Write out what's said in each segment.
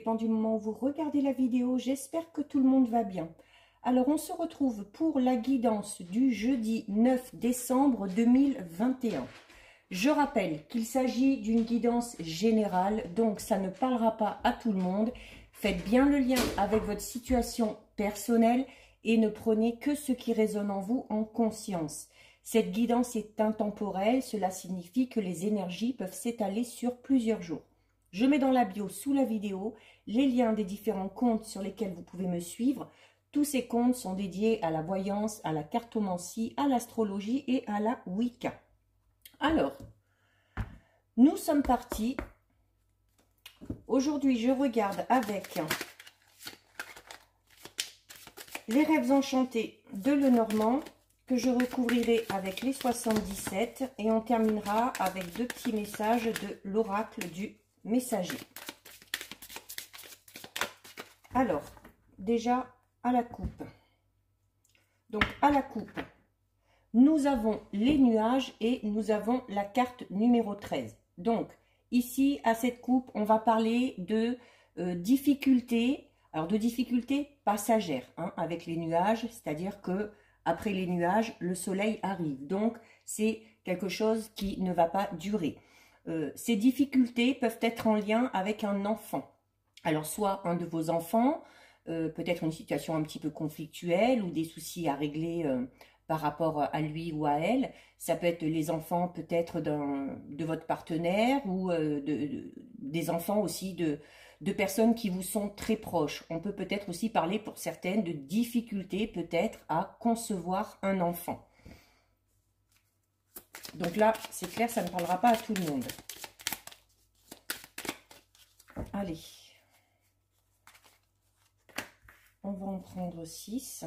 dépend du moment où vous regardez la vidéo. J'espère que tout le monde va bien. Alors, on se retrouve pour la guidance du jeudi 9 décembre 2021. Je rappelle qu'il s'agit d'une guidance générale, donc ça ne parlera pas à tout le monde. Faites bien le lien avec votre situation personnelle et ne prenez que ce qui résonne en vous en conscience. Cette guidance est intemporelle, cela signifie que les énergies peuvent s'étaler sur plusieurs jours. Je mets dans la bio sous la vidéo les liens des différents comptes sur lesquels vous pouvez me suivre. Tous ces comptes sont dédiés à la voyance, à la cartomancie, à l'astrologie et à la Wicca. Alors, nous sommes partis. Aujourd'hui, je regarde avec les rêves enchantés de Lenormand, que je recouvrirai avec les 77, et on terminera avec deux petits messages de l'oracle du messager. Alors, déjà à la coupe. Donc, à la coupe, nous avons les nuages et nous avons la carte numéro 13. Donc, ici, à cette coupe, on va parler de difficultés, alors de difficultés passagères, hein, avec les nuages, c'est-à-dire que après les nuages, le soleil arrive. Donc, c'est quelque chose qui ne va pas durer. Ces difficultés peuvent être en lien avec un enfant. Alors, soit un de vos enfants, peut-être une situation un petit peu conflictuelle ou des soucis à régler par rapport à lui ou à elle. Ça peut être les enfants peut-être de votre partenaire ou des enfants aussi de personnes qui vous sont très proches. On peut peut-être aussi parler pour certaines de difficultés peut-être à concevoir un enfant. Donc là, c'est clair, ça ne parlera pas à tout le monde. Allez. On va en prendre 6.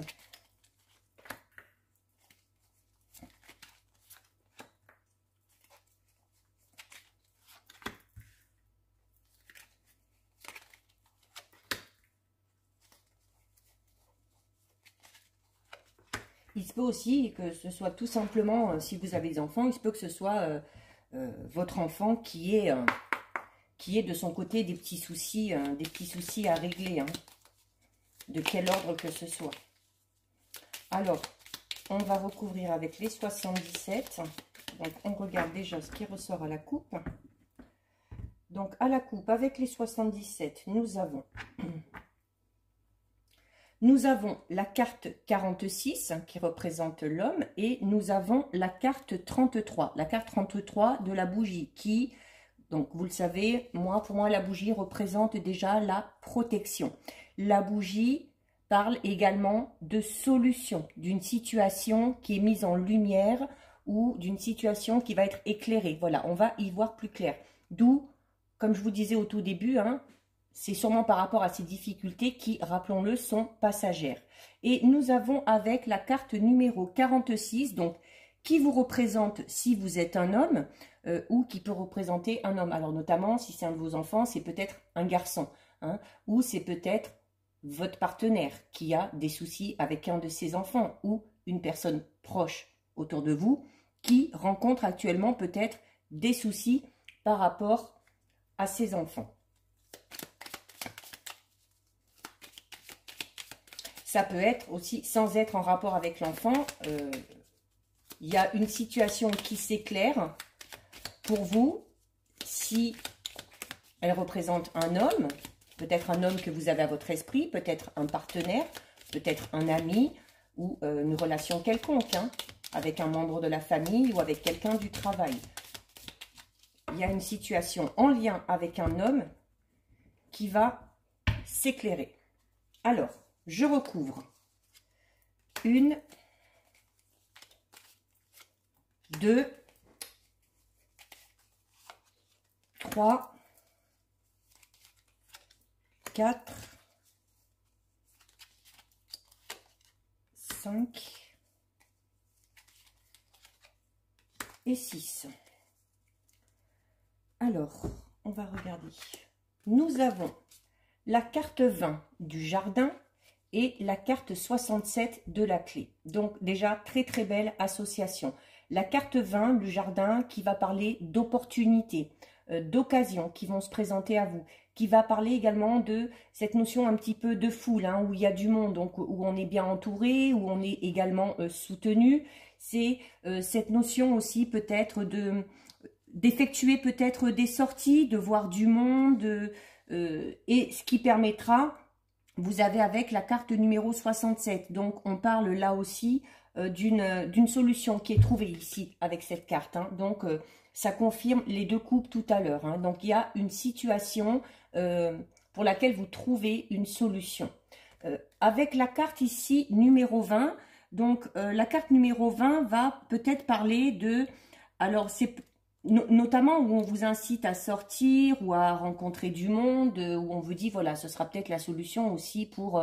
Il se peut aussi que ce soit tout simplement, si vous avez des enfants, il se peut que ce soit votre enfant qui ait de son côté des petits soucis à régler, hein, de quel ordre que ce soit. Alors, on va recouvrir avec les 77. Donc, on regarde déjà ce qui ressort à la coupe. Donc, à la coupe, avec les 77, nous avons la carte 46 qui représente l'homme et nous avons la carte 33. La carte 33 de la bougie qui, donc vous le savez, pour moi la bougie représente déjà la protection. La bougie parle également de solution, d'une situation qui est mise en lumière ou d'une situation qui va être éclairée. Voilà, on va y voir plus clair. D'où, comme je vous disais au tout début, hein, c'est sûrement par rapport à ces difficultés qui, rappelons-le, sont passagères. Et nous avons avec la carte numéro 46, donc qui vous représente si vous êtes un homme ou qui peut représenter un homme. Alors notamment, si c'est un de vos enfants, c'est peut-être un garçon, hein, ou c'est peut-être votre partenaire qui a des soucis avec un de ses enfants ou une personne proche autour de vous qui rencontre actuellement peut-être des soucis par rapport à ses enfants. Ça peut être aussi, sans être en rapport avec l'enfant, il y a une situation qui s'éclaire pour vous si elle représente un homme, peut-être un homme que vous avez à votre esprit, peut-être un partenaire, peut-être un ami ou une relation quelconque, hein, avec un membre de la famille ou avec quelqu'un du travail. Il y a une situation en lien avec un homme qui va s'éclairer. Alors, je recouvre 1, 2, 3, 4, 5 et 6. Alors, on va regarder. Nous avons la carte 20 du jardin et la carte 67 de la clé. Donc déjà, très très belle association. La carte 20 du jardin qui va parler d'opportunités, d'occasions qui vont se présenter à vous, qui va parler également de cette notion un petit peu de foule, hein, où il y a du monde, donc où on est bien entouré, où on est également soutenu. C'est cette notion aussi peut-être d'effectuer peut-être des sorties, de voir du monde, et ce qui permettra, vous avez avec la carte numéro 67, donc on parle là aussi d'une solution qui est trouvée ici avec cette carte, hein. Donc ça confirme les deux coupes tout à l'heure, hein. Donc il y a une situation pour laquelle vous trouvez une solution. Avec la carte ici numéro 20, donc la carte numéro 20 va peut-être parler de, alors c'est notamment où on vous incite à sortir ou à rencontrer du monde, où on vous dit, voilà, ce sera peut-être la solution aussi pour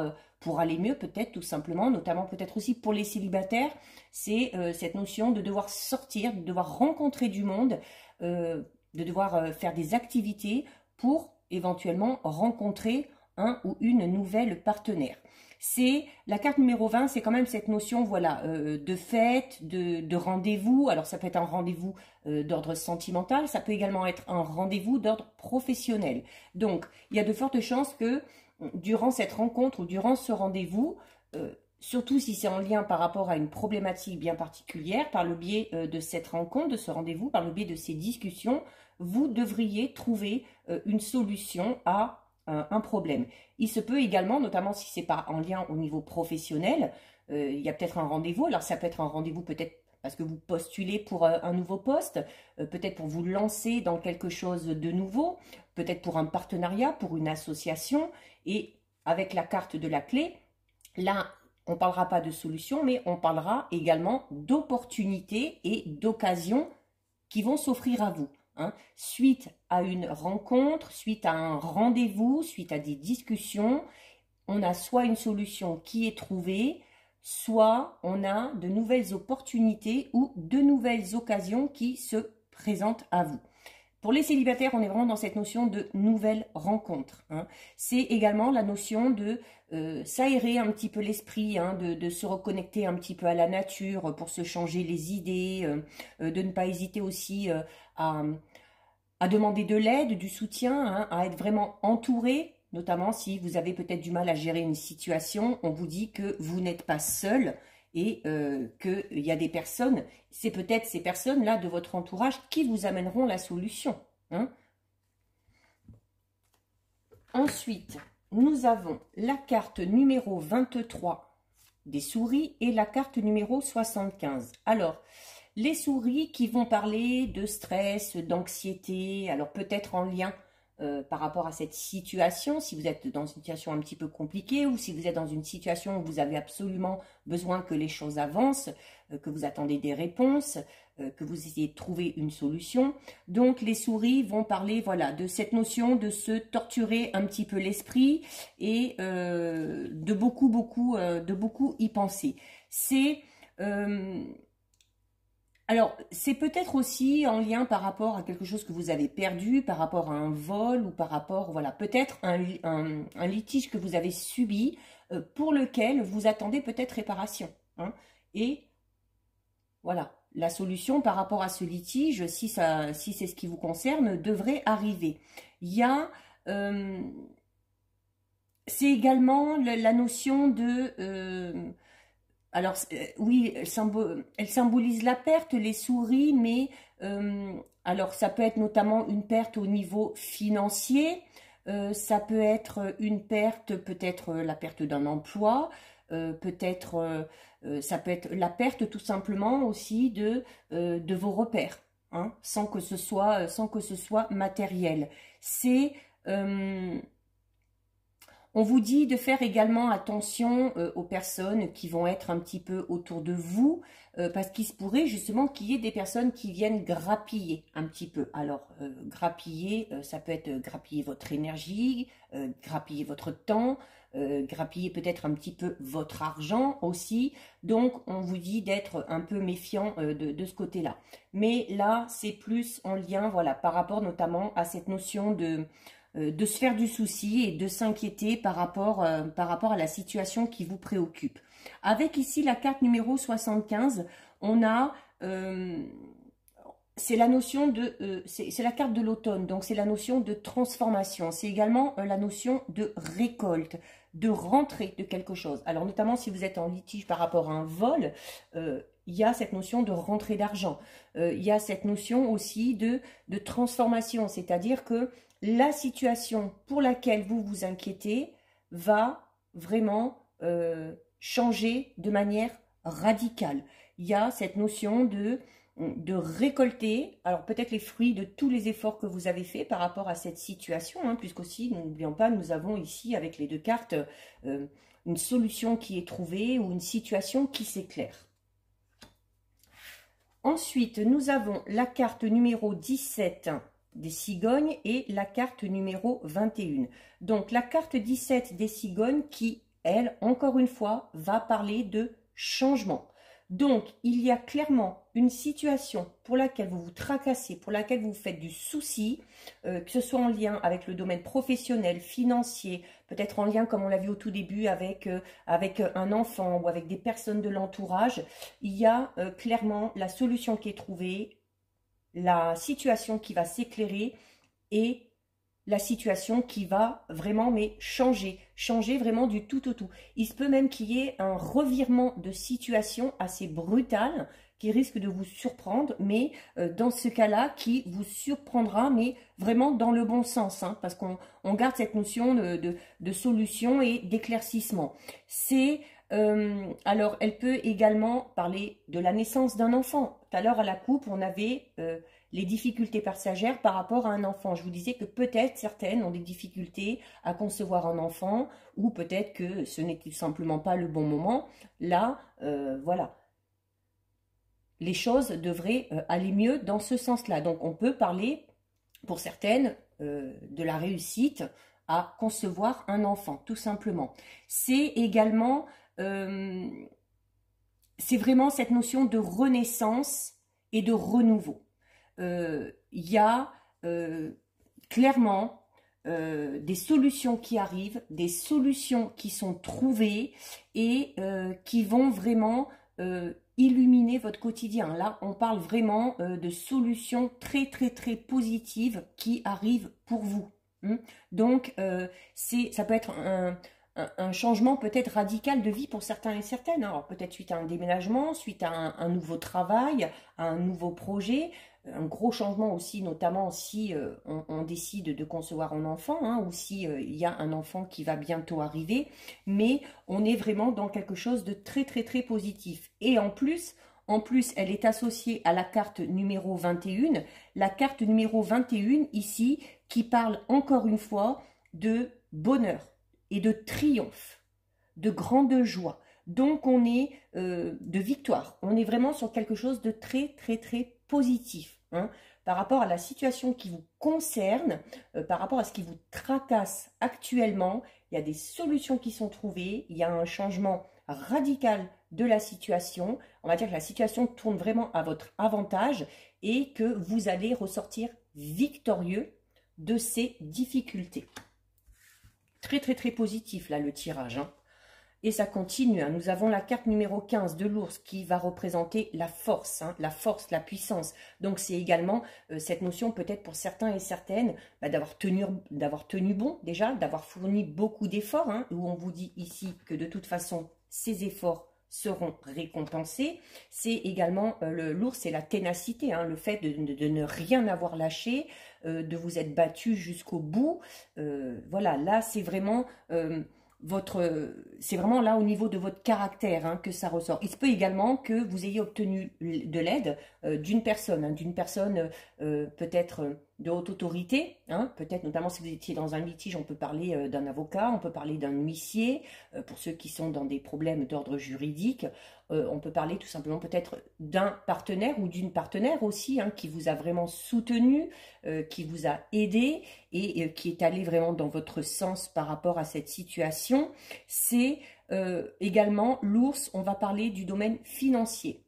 aller mieux, peut-être tout simplement, notamment peut-être aussi pour les célibataires, c'est cette notion de devoir sortir, de devoir rencontrer du monde, de devoir faire des activités pour éventuellement rencontrer un ou une nouvelle partenaire. C'est la carte numéro 20, c'est quand même cette notion, voilà, de fête, de rendez-vous. Alors ça peut être un rendez-vous d'ordre sentimental, ça peut également être un rendez-vous d'ordre professionnel. Donc il y a de fortes chances que durant cette rencontre ou durant ce rendez-vous, surtout si c'est en lien par rapport à une problématique bien particulière, par le biais de cette rencontre, de ce rendez-vous, par le biais de ces discussions, vous devriez trouver une solution à un problème. Il se peut également, notamment si c'est pas en lien au niveau professionnel, il y a peut-être un rendez-vous. Alors ça peut être un rendez-vous peut-être parce que vous postulez pour un nouveau poste, peut-être pour vous lancer dans quelque chose de nouveau, peut-être pour un partenariat, pour une association. Et avec la carte de la clé, là, on ne parlera pas de solution, mais on parlera également d'opportunités et d'occasions qui vont s'offrir à vous. Hein, suite à une rencontre, suite à un rendez-vous, suite à des discussions, on a soit une solution qui est trouvée, soit on a de nouvelles opportunités ou de nouvelles occasions qui se présentent à vous. Pour les célibataires, on est vraiment dans cette notion de nouvelles rencontres, hein. C'est également la notion de s'aérer un petit peu l'esprit, hein, de se reconnecter un petit peu à la nature pour se changer les idées, de ne pas hésiter aussi à demander de l'aide, du soutien, hein, à être vraiment entouré, notamment si vous avez peut-être du mal à gérer une situation, on vous dit que vous n'êtes pas seul et qu'il y a des personnes, c'est peut-être ces personnes-là de votre entourage qui vous amèneront la solution, hein. Ensuite, nous avons la carte numéro 23 des souris et la carte numéro 75. Alors, les souris qui vont parler de stress, d'anxiété, alors peut-être en lien par rapport à cette situation, si vous êtes dans une situation un petit peu compliquée ou si vous êtes dans une situation où vous avez absolument besoin que les choses avancent, que vous attendez des réponses, que vous essayez de trouver une solution. Donc les souris vont parler, voilà, de cette notion de se torturer un petit peu l'esprit et de beaucoup y penser. C'est alors, c'est peut-être aussi en lien par rapport à quelque chose que vous avez perdu, par rapport à un vol ou par rapport, voilà, peut-être un litige que vous avez subi pour lequel vous attendez peut-être réparation, hein. Et voilà, la solution par rapport à ce litige, si c'est ce qui vous concerne, devrait arriver. Il y a, c'est également la notion de... alors, oui, elle symbolise la perte, les souris, mais alors ça peut être notamment une perte au niveau financier, ça peut être une perte, peut-être la perte d'un emploi, peut-être ça peut être la perte tout simplement aussi de vos repères, hein, sans que ce soit matériel. C'est... on vous dit de faire également attention aux personnes qui vont être un petit peu autour de vous, parce qu'il se pourrait justement qu'il y ait des personnes qui viennent grappiller un petit peu. Alors, grappiller, ça peut être grappiller votre énergie, grappiller votre temps, grappiller peut-être un petit peu votre argent aussi. Donc, on vous dit d'être un peu méfiant de ce côté-là. Mais là, c'est plus en lien, voilà, par rapport notamment à cette notion de se faire du souci et de s'inquiéter par rapport à la situation qui vous préoccupe. Avec ici la carte numéro 75, on a c'est la notion de, c'est la carte de l'automne, donc c'est la notion de transformation. C'est également la notion de récolte, de rentrée de quelque chose. Alors notamment si vous êtes en litige par rapport à un vol, il y a cette notion de rentrée d'argent. Il y a cette notion aussi de transformation, c'est-à-dire que la situation pour laquelle vous vous inquiétez va vraiment changer de manière radicale. Il y a cette notion de récolter, alors peut-être les fruits de tous les efforts que vous avez faits par rapport à cette situation, hein, puisqu'aussi, n'oublions pas, nous avons ici, avec les deux cartes, une solution qui est trouvée ou une situation qui s'éclaire. Ensuite, nous avons la carte numéro 17 des cigognes et la carte numéro 21. Donc, la carte 17 des cigognes qui, elle, encore une fois, va parler de changement. Donc, il y a clairement une situation pour laquelle vous vous tracassez, pour laquelle vous faites du souci, que ce soit en lien avec le domaine professionnel, financier, peut-être en lien, comme on l'a vu au tout début, avec un enfant ou avec des personnes de l'entourage. Il y a clairement la solution qui est trouvée, la situation qui va s'éclairer et la situation qui va vraiment changer vraiment du tout au tout. Il se peut même qu'il y ait un revirement de situation assez brutal qui risque de vous surprendre, mais dans ce cas-là, qui vous surprendra, mais vraiment dans le bon sens, hein, parce qu'on garde cette notion de solution et d'éclaircissement. Alors, elle peut également parler de la naissance d'un enfant. Tout à l'heure, à la coupe, on avait les difficultés passagères par rapport à un enfant. Je vous disais que peut-être certaines ont des difficultés à concevoir un enfant ou peut-être que ce n'est tout simplement pas le bon moment. Là, voilà. Les choses devraient aller mieux dans ce sens-là. Donc, on peut parler, pour certaines, de la réussite à concevoir un enfant, tout simplement. C'est également, c'est vraiment cette notion de renaissance et de renouveau. Il y a clairement des solutions qui arrivent, des solutions qui sont trouvées et qui vont vraiment illuminer votre quotidien. Là, on parle vraiment de solutions très, très, très positives qui arrivent pour vous. Donc, ça peut être un changement peut-être radical de vie pour certains et certaines. Alors peut-être suite à un déménagement, suite à un nouveau travail, à un nouveau projet, un gros changement aussi, notamment si on décide de concevoir un enfant, hein, ou si il y a un enfant qui va bientôt arriver, mais on est vraiment dans quelque chose de très très très positif. Et en plus, elle est associée à la carte numéro 21, la carte numéro 21 ici, qui parle encore une fois de bonheur et de triomphe, de grande joie. Donc on est de victoire, on est vraiment sur quelque chose de très très très positif, hein, par rapport à la situation qui vous concerne, par rapport à ce qui vous tracasse actuellement. Il y a des solutions qui sont trouvées, il y a un changement radical de la situation. On va dire que la situation tourne vraiment à votre avantage et que vous allez ressortir victorieux de ces difficultés. Très très très positif là le tirage, hein. Et ça continue, hein. Nous avons la carte numéro 15 de l'ours qui va représenter la force, hein, la puissance. Donc c'est également cette notion peut-être pour certains et certaines d'avoir tenu bon déjà, d'avoir fourni beaucoup d'efforts, hein, où on vous dit ici que de toute façon ces efforts seront récompensés. C'est également l'ours, c'est la ténacité, hein, le fait de ne rien avoir lâché, de vous être battu jusqu'au bout. Voilà, là c'est vraiment... c'est vraiment là au niveau de votre caractère, hein, que ça ressort. Il se peut également que vous ayez obtenu de l'aide d'une personne, hein, peut-être de haute autorité, hein, peut-être notamment si vous étiez dans un litige, on peut parler d'un avocat, on peut parler d'un huissier, pour ceux qui sont dans des problèmes d'ordre juridique, on peut parler tout simplement peut-être d'un partenaire ou d'une partenaire aussi, hein, qui vous a vraiment soutenu, qui vous a aidé et qui est allé vraiment dans votre sens par rapport à cette situation. C'est également l'ours, on va parler du domaine financier.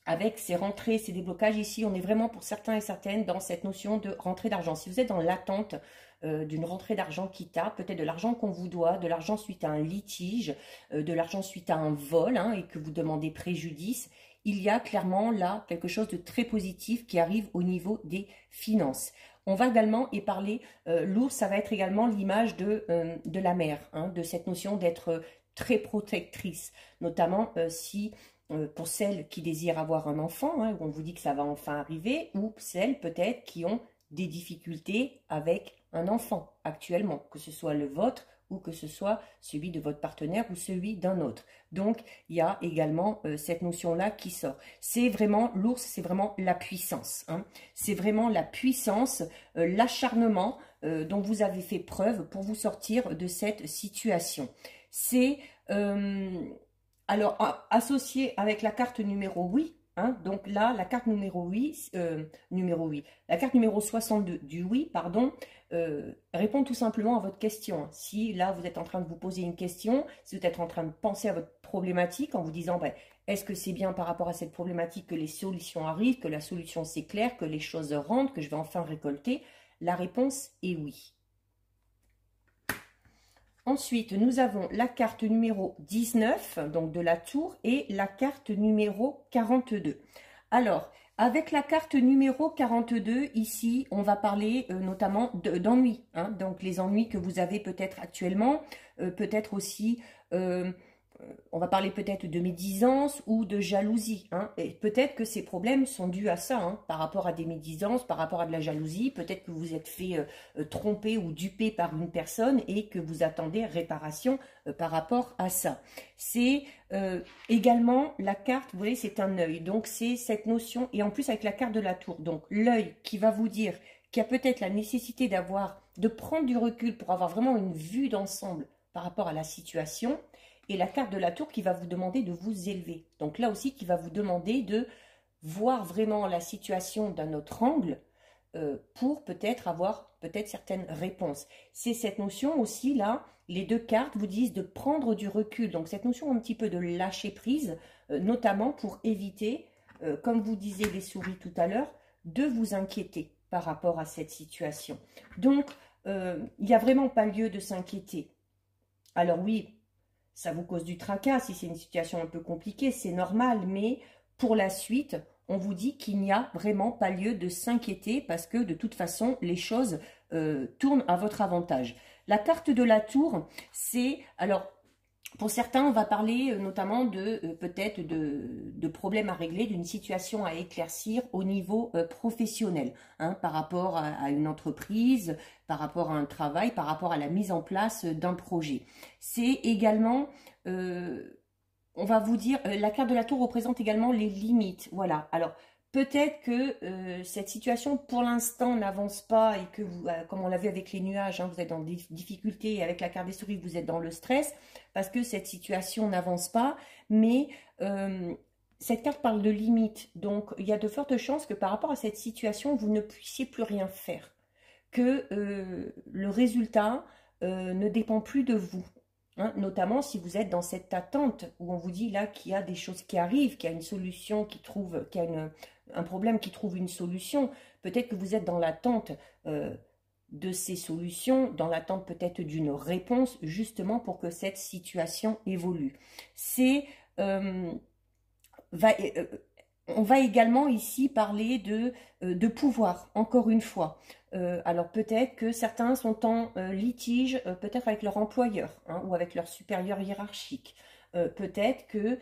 avec ces rentrées, ces déblocages ici, on est vraiment pour certains et certaines dans cette notion de rentrée d'argent. Si vous êtes dans l'attente d'une rentrée d'argent qui tarde, peut-être de l'argent qu'on vous doit, de l'argent suite à un litige, de l'argent suite à un vol, hein, et que vous demandez préjudice, il y a clairement là quelque chose de très positif qui arrive au niveau des finances. On va également y parler, l'ours, ça va être également l'image de la mère, hein, de cette notion d'être très protectrice, notamment si pour celles qui désirent avoir un enfant, hein, où on vous dit que ça va enfin arriver, ou celles peut-être qui ont des difficultés avec un enfant actuellement, que ce soit le vôtre ou que ce soit celui de votre partenaire ou celui d'un autre. Donc, il y a également cette notion-là qui sort. C'est vraiment, l'ours, c'est vraiment la puissance. Hein. C'est vraiment la puissance, l'acharnement dont vous avez fait preuve pour vous sortir de cette situation. C'est... alors, associé avec la carte numéro 8, hein, donc là, la carte numéro 8, la carte numéro 62 du oui, pardon, répond tout simplement à votre question. Hein. Si là, vous êtes en train de vous poser une question, si vous êtes en train de penser à votre problématique en vous disant, ben, est-ce que c'est bien par rapport à cette problématique que les solutions arrivent, que la solution c'est clair, que les choses rentrent, que je vais enfin récolter? La réponse est oui. Ensuite, nous avons la carte numéro 19, donc de la tour, et la carte numéro 42. Alors, avec la carte numéro 42, ici, on va parler notamment d'ennuis. Hein, donc, les ennuis que vous avez peut-être actuellement, peut-être aussi... on va parler peut-être de médisance ou de jalousie. Hein, et peut-être que ces problèmes sont dus à ça, hein, par rapport à des médisances, par rapport à de la jalousie. Peut-être que vous vous êtes fait tromper ou duper par une personne et que vous attendez réparation par rapport à ça. C'est également la carte, vous voyez, c'est un œil. Donc, c'est cette notion, et en plus avec la carte de la tour. Donc, l'œil qui va vous dire qu'il y a peut-être la nécessité de prendre du recul pour avoir vraiment une vue d'ensemble par rapport à la situation. Et la carte de la tour qui va vous demander de vous élever. Donc là aussi, qui va vous demander de voir vraiment la situation d'un autre angle pour peut-être avoir certaines réponses. C'est cette notion aussi, là, les deux cartes vous disent de prendre du recul. Donc cette notion un petit peu de lâcher prise, notamment pour éviter, comme vous disiez les souris tout à l'heure, de vous inquiéter par rapport à cette situation. Donc, il n'y a vraiment pas lieu de s'inquiéter. Alors oui, ça vous cause du tracas, si c'est une situation un peu compliquée, c'est normal, mais pour la suite, on vous dit qu'il n'y a vraiment pas lieu de s'inquiéter parce que de toute façon, les choses tournent à votre avantage. La carte de la tour, c'est... Alors, pour certains, on va parler notamment de peut-être de problèmes à régler, d'une situation à éclaircir au niveau professionnel, hein, par rapport à une entreprise, par rapport à un travail, par rapport à la mise en place d'un projet. C'est également, on va vous dire, la carte de la tour représente également les limites. Voilà, alors peut-être que cette situation, pour l'instant, n'avance pas et que, vous, comme on l'a vu avec les nuages, hein, vous êtes dans des difficultés et avec la carte des souris, vous êtes dans le stress parce que cette situation n'avance pas. Mais cette carte parle de limites. Donc, il y a de fortes chances que par rapport à cette situation, vous ne puissiez plus rien faire. Que le résultat ne dépend plus de vous. Hein, notamment si vous êtes dans cette attente où on vous dit là qu'il y a des choses qui arrivent, qu'il y a une solution qui trouve, qu'il y a un problème qui trouve une solution. Peut-être que vous êtes dans l'attente de ces solutions, dans l'attente peut-être d'une réponse, justement pour que cette situation évolue. C'est... on va également ici parler de pouvoir, encore une fois. Alors peut-être que certains sont en litige, peut-être avec leur employeur, hein, ou avec leur supérieur hiérarchique. Peut-être qu'il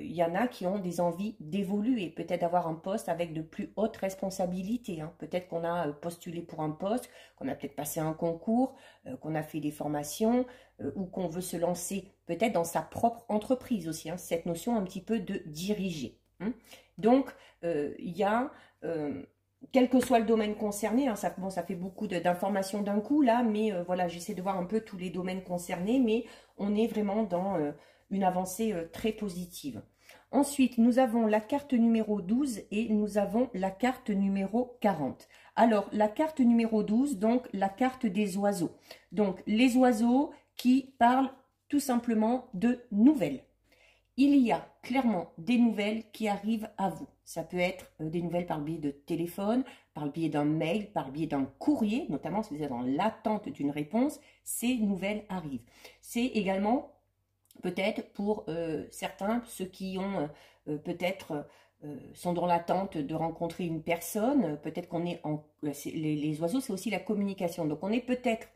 y en a qui ont des envies d'évoluer, peut-être d'avoir un poste avec de plus hautes responsabilités. Hein. Peut-être qu'on a postulé pour un poste, qu'on a peut-être passé un concours, qu'on a fait des formations, ou qu'on veut se lancer peut-être dans sa propre entreprise aussi. Hein, cette notion un petit peu de diriger. Hein. Donc, il y a... quel que soit le domaine concerné, hein, ça fait beaucoup d'informations d'un coup là, mais voilà, j'essaie de voir un peu tous les domaines concernés, mais on est vraiment dans une avancée très positive. Ensuite, nous avons la carte numéro 12 et nous avons la carte numéro 40. Alors, la carte numéro 12, donc la carte des oiseaux. Donc, les oiseaux qui parlent tout simplement de nouvelles, il y a clairement des nouvelles qui arrivent à vous. Ça peut être des nouvelles par le biais de téléphone, par le biais d'un mail, par le biais d'un courrier, notamment si vous êtes dans l'attente d'une réponse, ces nouvelles arrivent. C'est également peut-être pour certains, ceux qui ont peut-être sont dans l'attente de rencontrer une personne, peut-être qu'on est en... Les oiseaux, c'est aussi la communication. Donc on est peut-être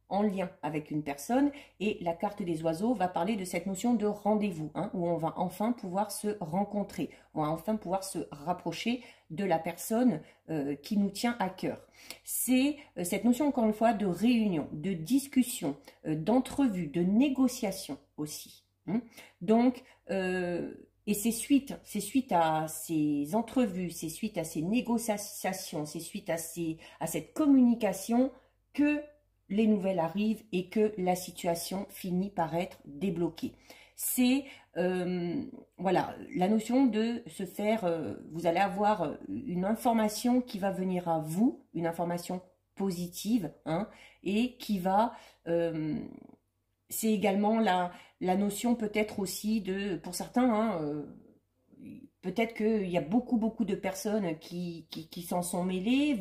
en lien avec une personne et la carte des oiseaux va parler de cette notion de rendez-vous, hein, où on va enfin pouvoir se rencontrer, on va enfin pouvoir se rapprocher de la personne qui nous tient à cœur. C'est cette notion encore une fois de réunion, de discussion, d'entrevue, de négociation aussi. Hein. Donc, et c'est suite à ces entrevues, c'est suite à ces négociations, c'est suite à cette communication que les nouvelles arrivent et que la situation finit par être débloquée. C'est voilà, la notion de se faire, vous allez avoir une information qui va venir à vous, une information positive, hein, et qui va, c'est également la notion peut-être aussi de, pour certains, hein, peut-être qu'il y a beaucoup de personnes qui s'en sont mêlées.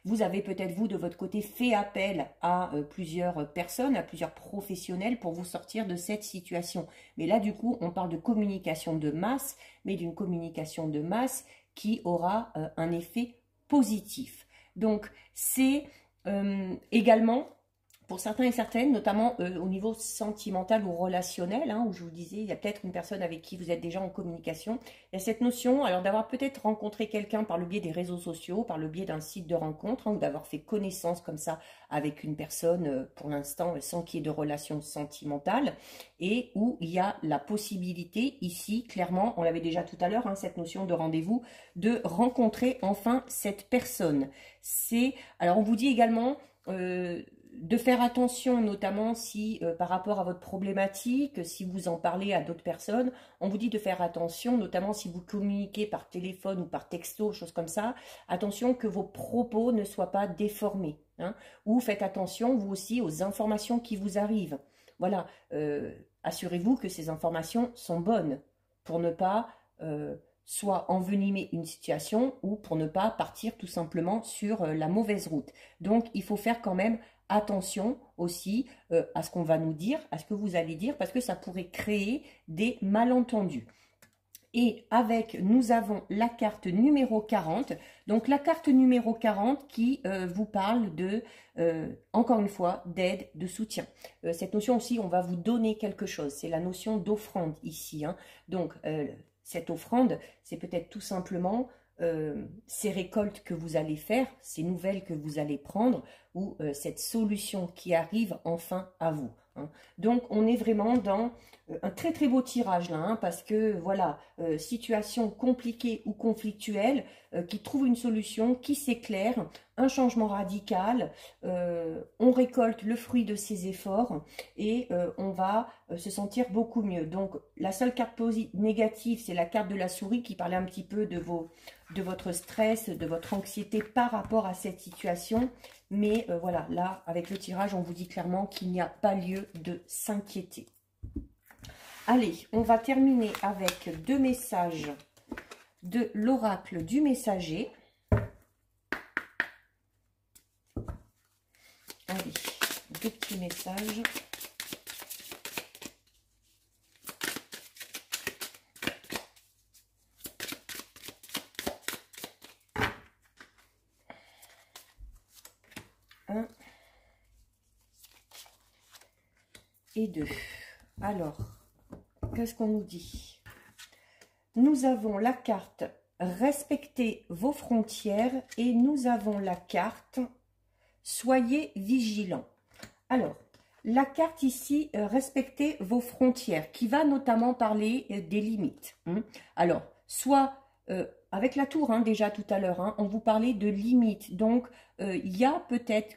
Vous avez peut-être, vous, de votre côté, fait appel à plusieurs personnes, à plusieurs professionnels pour vous sortir de cette situation. Mais là, du coup, on parle de communication de masse, mais d'une communication de masse qui aura un effet positif. Donc, c'est également... Pour certains et certaines, notamment au niveau sentimental ou relationnel, hein, où je vous disais, il y a peut-être une personne avec qui vous êtes déjà en communication. Il y a cette notion, alors d'avoir peut-être rencontré quelqu'un par le biais des réseaux sociaux, par le biais d'un site de rencontre, hein, ou d'avoir fait connaissance comme ça avec une personne, pour l'instant, sans qu'il y ait de relation sentimentale, et où il y a la possibilité, ici, clairement, on l'avait déjà tout à l'heure, hein, cette notion de rendez-vous, de rencontrer enfin cette personne. Alors on vous dit également... de faire attention, notamment si par rapport à votre problématique, si vous en parlez à d'autres personnes, on vous dit de faire attention, notamment si vous communiquez par téléphone ou par texto, choses comme ça, attention que vos propos ne soient pas déformés, hein, ou faites attention vous aussi aux informations qui vous arrivent. Voilà, assurez-vous que ces informations sont bonnes pour ne pas soit envenimer une situation ou pour ne pas partir tout simplement sur la mauvaise route. Donc, il faut faire quand même attention aussi à ce qu'on va nous dire, à ce que vous allez dire, parce que ça pourrait créer des malentendus. Et avec, nous avons la carte numéro 40. Donc, la carte numéro 40 qui vous parle de, encore une fois, d'aide, de soutien. Cette notion aussi, on va vous donner quelque chose. C'est la notion d'offrande ici. Hein. Donc, cette offrande, c'est peut-être tout simplement ces récoltes que vous allez faire, ces nouvelles que vous allez prendre, ou cette solution qui arrive enfin à vous. Hein. Donc, on est vraiment dans un très très beau tirage là, hein, parce que voilà, situation compliquée ou conflictuelle, qui trouve une solution, qui s'éclaire, un changement radical, on récolte le fruit de ses efforts et on va se sentir beaucoup mieux. Donc, la seule carte négative, c'est la carte de la souris qui parlait un petit peu de votre stress, de votre anxiété par rapport à cette situation. Mais voilà, là, avec le tirage, on vous dit clairement qu'il n'y a pas lieu de s'inquiéter. Allez, on va terminer avec deux messages de l'oracle du messager. Allez, deux petits messages. Un et deux. Alors, qu'est-ce qu'on nous dit? Nous avons la carte « Respectez vos frontières » et nous avons la carte « Soyez vigilants ». Alors, la carte ici « Respectez vos frontières » qui va notamment parler des limites. Alors, soit avec la tour, hein, déjà tout à l'heure, hein, on vous parlait de limites. Donc, il y a peut-être...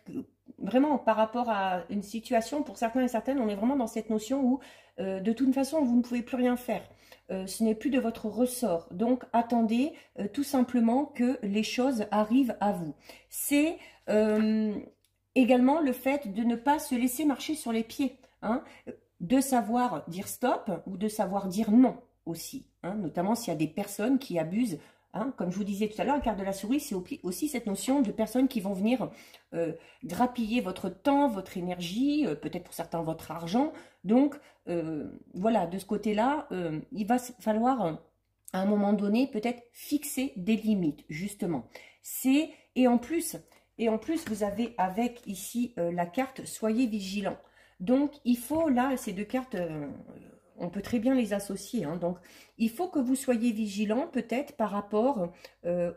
Vraiment, par rapport à une situation, pour certains et certaines, on est vraiment dans cette notion où, de toute façon, vous ne pouvez plus rien faire. Ce n'est plus de votre ressort. Donc, attendez tout simplement que les choses arrivent à vous. C'est également le fait de ne pas se laisser marcher sur les pieds. Hein. de savoir dire stop ou de savoir dire non aussi, hein, notamment s'il y a des personnes qui abusent. Hein, comme je vous disais tout à l'heure, la carte de la souris, c'est aussi cette notion de personnes qui vont venir grappiller votre temps, votre énergie, peut-être pour certains votre argent. Donc, voilà, de ce côté-là, il va falloir, à un moment donné, peut-être fixer des limites, justement. Et en plus, vous avez avec ici la carte « Soyez vigilant ». Donc, il faut, là, ces deux cartes, on peut très bien les associer. Hein, donc, il faut que vous soyez vigilant, peut-être, par rapport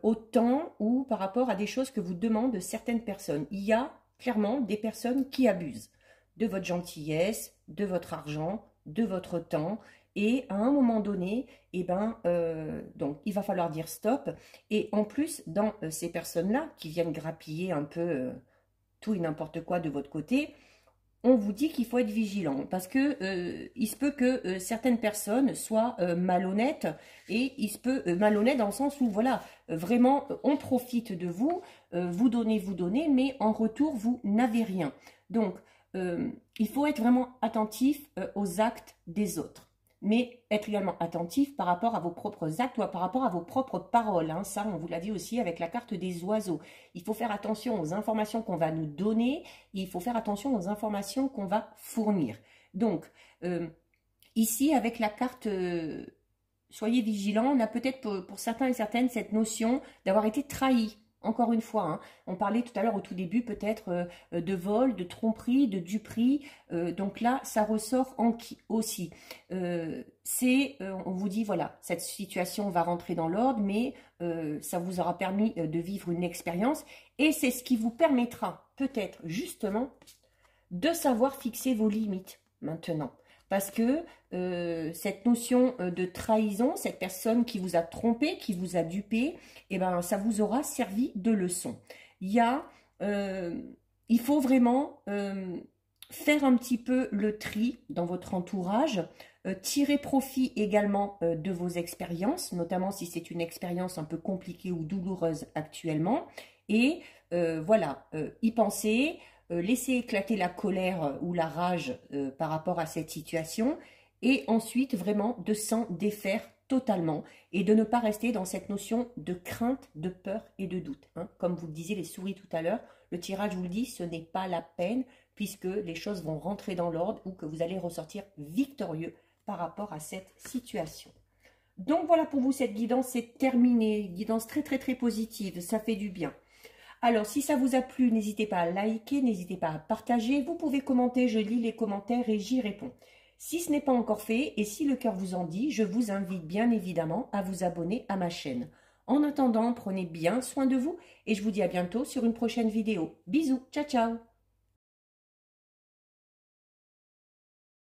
au temps ou par rapport à des choses que vous demandent certaines personnes. Il y a clairement des personnes qui abusent de votre gentillesse, de votre argent, de votre temps. Et à un moment donné, eh ben, donc, il va falloir dire stop. Et en plus, dans ces personnes-là qui viennent grappiller un peu tout et n'importe quoi de votre côté, on vous dit qu'il faut être vigilant parce que il se peut que certaines personnes soient malhonnêtes et il se peut malhonnêtes dans le sens où voilà vraiment on profite de vous, vous donnez, mais en retour vous n'avez rien. Donc il faut être vraiment attentif aux actes des autres. Mais être également attentif par rapport à vos propres actes ou par rapport à vos propres paroles. Hein. Ça, on vous l'a dit aussi avec la carte des oiseaux. Il faut faire attention aux informations qu'on va nous donner. Il faut faire attention aux informations qu'on va fournir. Donc, ici, avec la carte soyez vigilants, on a peut-être pour certains et certaines cette notion d'avoir été trahi. Encore une fois, hein, on parlait tout à l'heure au tout début peut-être de vol, de tromperie, de duperie. Donc là, ça ressort aussi. On vous dit, voilà, cette situation va rentrer dans l'ordre, mais ça vous aura permis de vivre une expérience. Et c'est ce qui vous permettra peut-être justement de savoir fixer vos limites maintenant. Parce que cette notion de trahison, cette personne qui vous a trompé, qui vous a dupé, eh ben, ça vous aura servi de leçon. Il faut vraiment faire un petit peu le tri dans votre entourage, tirer profit également de vos expériences, notamment si c'est une expérience un peu compliquée ou douloureuse actuellement. Et voilà, y penser. Laisser éclater la colère ou la rage par rapport à cette situation et ensuite vraiment de s'en défaire totalement et de ne pas rester dans cette notion de crainte, de peur et de doute. Hein. Comme vous le disiez les souris tout à l'heure, le tirage vous le dit, ce n'est pas la peine puisque les choses vont rentrer dans l'ordre ou que vous allez ressortir victorieux par rapport à cette situation. Donc voilà pour vous cette guidance, c'est terminé, guidance très très très positive, ça fait du bien. Alors, si ça vous a plu, n'hésitez pas à liker, n'hésitez pas à partager. Vous pouvez commenter, je lis les commentaires et j'y réponds. Si ce n'est pas encore fait et si le cœur vous en dit, je vous invite bien évidemment à vous abonner à ma chaîne. En attendant, prenez bien soin de vous et je vous dis à bientôt sur une prochaine vidéo. Bisous, ciao ciao!